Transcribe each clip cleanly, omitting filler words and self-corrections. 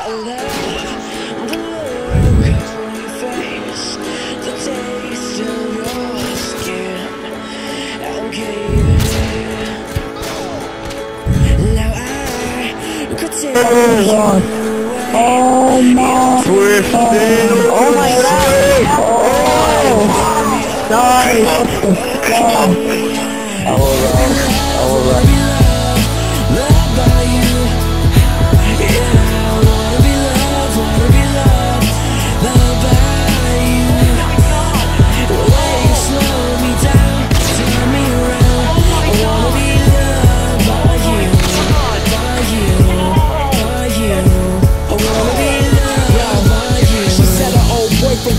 Oh my! Twisted! Oh my god! Oh! Nice!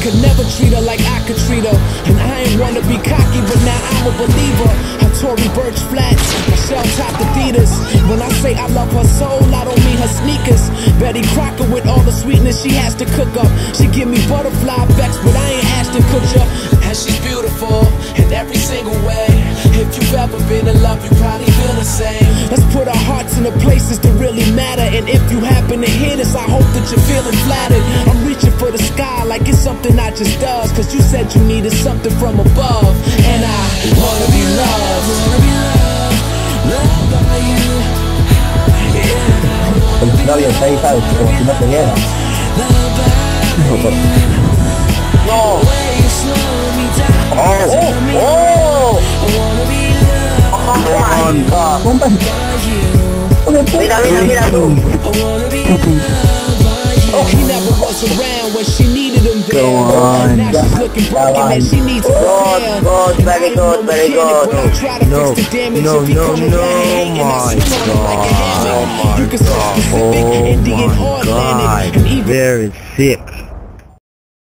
Could never treat her like I could treat her. And I ain't wanna be cocky, but now I'm a believer. Her Tory Burch flats, my shell-topped Adidas. When I say I love her soul, I don't mean her sneakers. Betty Crocker with all the sweetness she has to cook up. She give me butterfly effects, but I ain't Ashton Kutcher. And she's beautiful in every single way. If you've ever been in love, you probably feel the same. Let's put our hearts in the places that really matter. And if you happen to hear this, I hope that you're feeling flattered. I'm reaching for the sky like it's something I just does. Cause you said you needed something from above. And I wanna be loved, loved by you. No había 6, ¿sabes? Como si no te viera. No. Mira, mira, mira tú. He never was around when she needed him there. Go on. Now she's looking broken and she needs a repair. Good, very good, very good. No, no, no, no, my God. Oh my God! Very sick.